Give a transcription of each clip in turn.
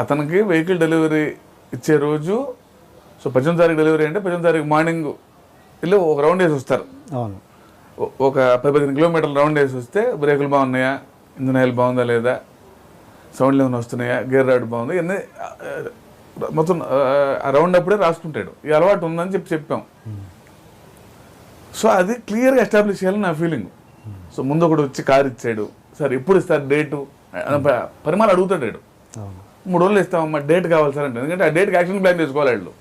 అతనికి vehicle delivery ఇచ్చే రోజు, సో 18వ తారీఖు డెలివరీ అంటే 18వ తారీఖు మార్నింగ్ వెళ్ళి ఒక రౌండ్ వేసి వస్తారు. అవును, ఒక 10-15 కిలోమీటర్లు రౌండ్ వేసి వస్తే బ్రేకులు బాగున్నాయా, ఇంజన్ ఆయిల్ బాగుందా లేదా, సౌండ్లు ఏమైనా వస్తున్నాయా, గేర్ రాడ్ బాగుందా, ఇవన్నీ మొత్తం ఆ రౌండ్ అప్పుడే రాసుకుంటాడు. ఈ అలవాటు ఉందని చెప్పాం. సో అది క్లియర్గా ఎస్టాబ్లిష్ చేయాలని నా ఫీలింగ్. సో ముందు ఒకటి వచ్చి కారు ఇచ్చాడు, సార్ ఎప్పుడు ఇస్తారు డేటు, పరిమాణాలు అడుగుతాడు. 3 రోజులు ఇస్తామమ్మా, డేట్ కావాలి సార్ అంటే, ఎందుకంటే ఆ డేట్కి యాక్షన్ ప్లాన్ చేసుకోవాలి వాళ్ళు.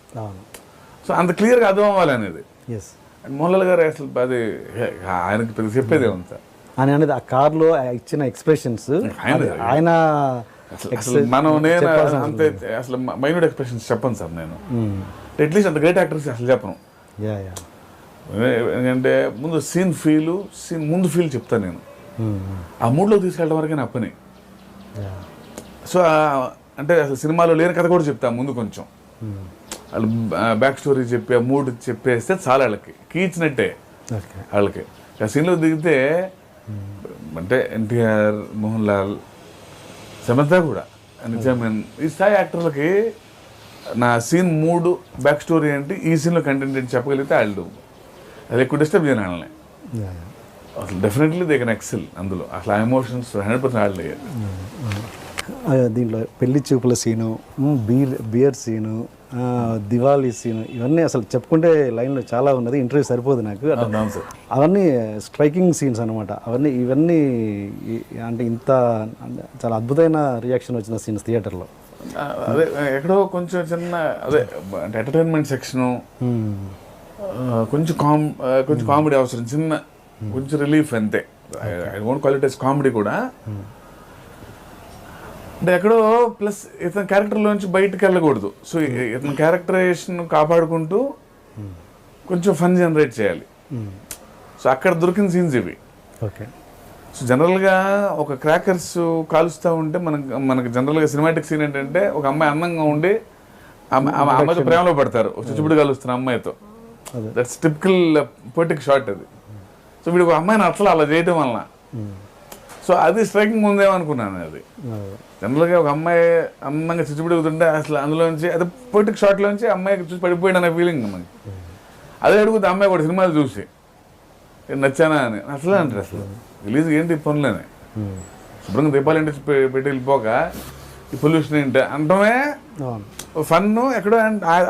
సో అంత క్లియర్గా అర్థం అవ్వాలి అనేది. అండ్ మోహన్లాల్ గారు అసలు అది ఆయనకి పెద్ద చెప్పేదే ఉంది సార్. ఆయన అనేది ఆ కార్లో ఇచ్చిన ఎక్స్ప్రెషన్స్ ఆయన అసలు నేను అంతే అసలు మైన్యూట్ ఎక్స్ప్రెషన్స్ చెప్పను సార్ నేను. అట్లీస్ట్ అంత గ్రేట్ యాక్టర్స్ అసలు చెప్పను. ఎందుకంటే ముందు సీన్ ముందు ఫీల్ చెప్తాను నేను. ఆ మూడ్లో తీసుకెళ్ళడం వరకే నా పని. సో అంటే అసలు సినిమాలో లేని కథ కూడా చెప్తాను ముందు కొంచెం. వాళ్ళు బ్యాక్ స్టోరీ చెప్పి ఆ మూడ్ చెప్పేస్తే చాలా వాళ్ళకి కీ ఇచ్చినట్టే. వాళ్ళకి ఆ సీన్లో దిగితే అంటే ఎన్టీఆర్, మోహన్ లాల్, సమంత కూడా నిజమే ఈ స్థాయి యాక్టర్లకి నా సీన్ మూడు బ్యాక్ స్టోరీ అంటే ఈ సీన్లో కంటెంట్ ఏంటి చెప్పగలిగితే వాళ్ళు అది ఎక్కువ డిస్టర్బ్ చేయను వాళ్ళని. అసలు డెఫినెట్లీ దే కెన్ ఎక్సెల్ అందులో. అసలు ఆ ఎమోషన్స్ 100% వాళ్ళు దీంట్లో పెళ్లి చూపుల scene, beer scene, Diwali scene, ఇవన్నీ అసలు చెప్పుకుంటే లైన్లో చాలా ఉన్నది, ఇంటర్వ్యూ సరిపోదు నాకు. అవన్నీ స్ట్రైకింగ్ సీన్స్ అనమాట. ఇవన్నీ అంటే ఇంత చాలా అద్భుతమైన రియాక్షన్ వచ్చిన సీన్స్ థియేటర్లో. అదే ఎక్కడో కొంచెం చిన్న అదే అంటే ఎంటర్టైన్మెంట్ సెక్షను, కొంచెం కామెడీ అవసరం, చిన్న కొంచెం రిలీఫ్ అంతే. I won't call it as comedy కూడా. అంటే ఎక్కడో ప్లస్ ఇతని క్యారెక్టర్లోంచి బయటకు వెళ్ళకూడదు. సో ఇతని క్యారెక్టరైజేషన్ కాపాడుకుంటూ కొంచెం ఫన్ జనరేట్ చేయాలి. సో అక్కడ దొరికిన సీన్స్ ఇవి. ఓకే. సో జనరల్గా ఒక క్రాకర్స్ కాలుస్తూ ఉంటే మనకు జనరల్గా సినిమాటిక్ సీన్ ఏంటంటే ఒక అమ్మాయి అందంగా ఉండి అమ్మాయితో ప్రేమలో పడతారు, చుచ్చుబుడి కలుస్తున్న అమ్మాయితో. దట్స్ టిపికల్ పొలిటిక్ షాట్ అది. సో వీడు ఒక అమ్మాయిని అట్లా అలా చేయటం వలన సో అది స్ట్రైకింగ్ ఉందేమనుకున్నాను. అది జనరల్గా ఒక అమ్మాయి అందంగా చిచ్చుబడుగుతుంటే అసలు అందులోంచి అది పొలిటిక్ షాట్లోంచి అమ్మాయికి చూసి పడిపోయాడు అనే ఫీలింగ్ మనకి. అదే అడుగుతుంది అమ్మాయి కూడా సినిమాలు చూసి నచ్చానా అని. అసలే అంటారు అసలు రిలీజ్ ఏంటి పనులేనే, శుభ్రంగా దీపాలు ఇంటి పెట్టి వెళ్ళిపోక ఈ పొల్యూషన్ ఏంటి అంటమే ఫన్ ఎక్కడో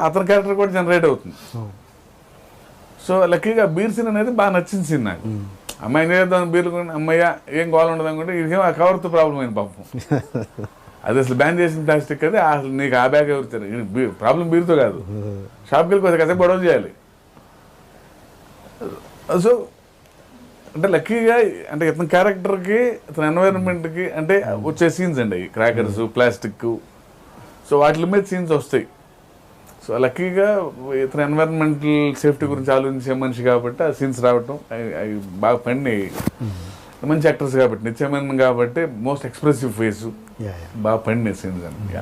అతని క్యారెక్టర్ కూడా జనరేట్ అవుతుంది. సో లక్కీగా బీర్ సీన్ అనేది బాగా నచ్చింది సీన్ నాకు. అమ్మాయి ఏం చేద్దాం బీర్లు అమ్మయ్య ఏం గోల ఉండదు అనుకుంటే ఇదేమో ఆ కవర్తో ప్రాబ్లం అయింది పాపం. అది అసలు బ్యాన్ చేసిన ప్లాస్టిక్ అది అసలు నీకు ఆ బ్యాగ్ ఎవరుతారు, ప్రాబ్లం బీరుతో కాదు, షాప్కి వెళ్ళి కొంచెం కాసేపు గొడవ చేయాలి. సో అంటే లక్కీగా అంటే ఇతని క్యారెక్టర్కి ఇతని ఎన్వైరన్మెంట్కి అంటే వచ్చే సీన్స్ అండి అవి క్రాకర్స్, ప్లాస్టిక్. సో వాటి మీద సీన్స్ వస్తాయి. సో లక్కీగా ఇతని ఎన్వైరన్మెంటల్ సేఫ్టీ గురించి ఆలోచించే మనిషి కాబట్టి ఆ సీన్స్ రావటం అవి బాగా పండి. మంచి యాక్టర్స్ కాబట్టి, నిత్యమైన కాబట్టి మోస్ట్ ఎక్స్ప్రెసివ్ ఫేస్ బాగా పండిన సీన్స్ అండి.